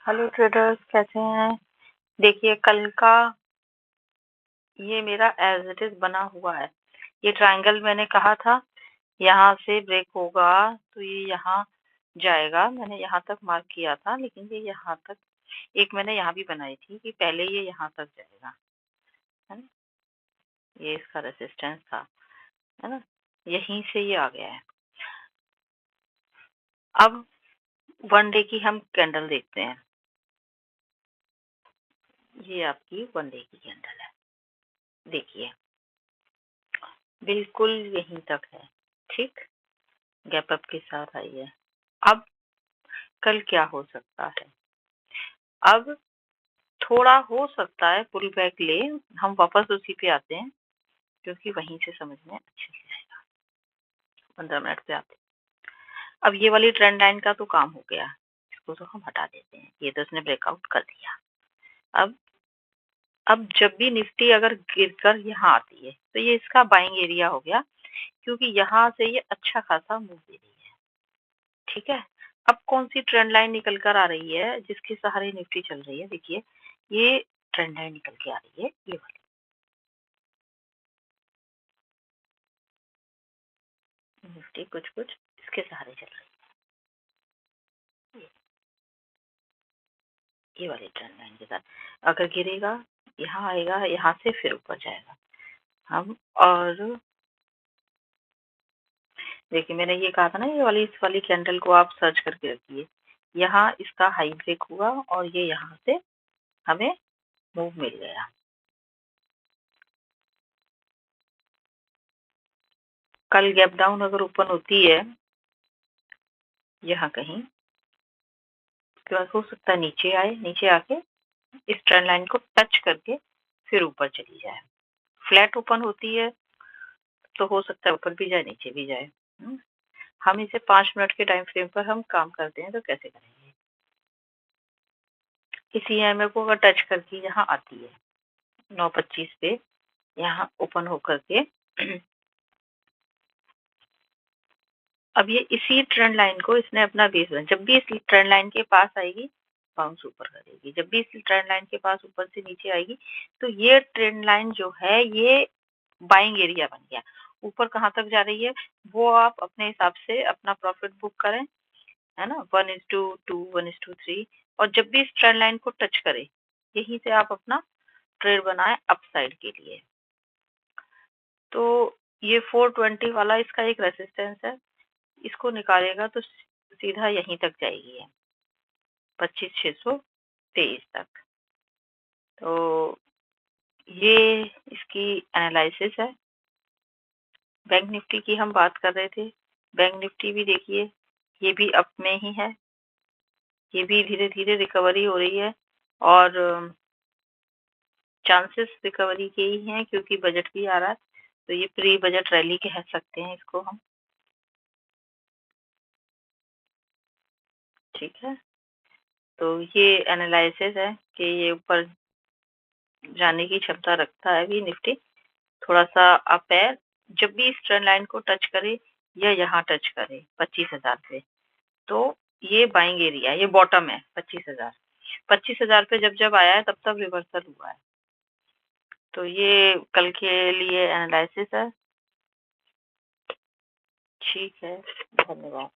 Hello traders, कैसे हैं? देखिए, कल का ये मेरा एज इट इज बना हुआ है। ये ट्रायंगल मैंने कहा था यहाँ से ब्रेक होगा तो ये यहाँ जाएगा। मैंने यहाँ तक मार्क किया था, लेकिन ये यहाँ तक एक मैंने यहाँ भी बनाई थी कि पहले ये यहाँ तक जाएगा, है ना। ये इसका रेसिस्टेंस था, है ना। यहीं से ये आ गया है। अब 1 डे की हम कैंडल देखते हैं। ये आपकी 1 डे की कैंडल है। देखिए, बिल्कुल यहीं तक है, ठीक। गैप अप के साथ आई है। अब कल क्या हो सकता है? अब थोड़ा हो सकता है पुल बैक ले, हम वापस उसी पे आते हैं क्योंकि वहीं से समझ में अच्छे से आएगा। 15 मिनट पे आते हैं। अब ये वाली ट्रेंड लाइन का तो काम हो गया, इसको तो हम हटा देते हैं। ये तो इसने ब्रेकआउट कर दिया। अब जब भी निफ्टी अगर गिरकर यहाँ आती है तो ये इसका बाइंग एरिया हो गया, क्योंकि यहाँ से ये अच्छा खासा मूव दे रही है, ठीक है। अब कौन सी ट्रेंड लाइन निकल कर आ रही है जिसके सहारे निफ्टी चल रही है? देखिए, ये ट्रेंड लाइन निकल के आ रही है, ये वाली। निफ्टी कुछ कुछ इसके सहारे चल रही है, ये वाली ट्रेंड लाइन के साथ। अगर गिरेगा, यहाँ आएगा, यहाँ से फिर ऊपर जाएगा। हम और देखिए, मैंने ये कहा था ना, ये वाली इस वाली कैंडल को आप सर्च करके रखिए। यहाँ इसका हाई ब्रेक हुआ और ये यहाँ से हमें मूव मिल गया। कल गैप डाउन अगर ओपन होती है यहाँ कहीं, तो हो सकता है नीचे आए, नीचे आके इस ट्रेंड लाइन को टच करके फिर ऊपर चली जाए। फ्लैट ओपन होती है तो हो सकता है ऊपर भी जाए, नीचे भी जाए। हम इसे 5 मिनट के टाइम फ्रेम पर हम काम करते हैं तो कैसे करेंगे? इस ईएमए को अगर टच करके यहाँ आती है 9:25 पे, यहाँ ओपन होकर के अब ये इसी ट्रेंड लाइन को इसने अपना बेस बना। जब भी इस ट्रेंड लाइन के पास आएगी, बाउंस ऊपर करेगी। जब भी इस ट्रेंड लाइन के पास ऊपर से नीचे आएगी, तो ये ट्रेंड लाइन जो है ये बाइंग एरिया बन गया। ऊपर कहाँ तक जा रही है वो आप अपने हिसाब से अपना प्रॉफिट बुक करें, है ना। 1:2, 1:3। और जब भी इस ट्रेंड लाइन को टच करे, यहीं से आप अपना ट्रेड बनाए अप साइड के लिए। तो ये 420 वाला इसका एक रेसिस्टेंस है, इसको निकालेगा तो सीधा यहीं तक जाएगी है, 25,623 तक। तो ये इसकी एनालिसिस है। बैंक निफ्टी की हम बात कर रहे थे। बैंक निफ्टी भी देखिए, ये भी अप में ही है। ये भी धीरे धीरे रिकवरी हो रही है और चांसेस रिकवरी के ही हैं क्योंकि बजट भी आ रहा है। तो ये प्री बजट रैली कह सकते हैं इसको हम, ठीक है। तो ये एनालिसिस है कि ये ऊपर जाने की क्षमता रखता है भी निफ्टी, थोड़ा सा अप है। जब भी इस ट्रेंड लाइन को टच करे या यहाँ टच करे 25,000 पे, तो ये बाइंग एरिया, ये बॉटम है 25,000। 25,000 पे जब जब आया है तब तब रिवर्सल हुआ है। तो ये कल के लिए एनालिसिस है। ठीक है, धन्यवाद।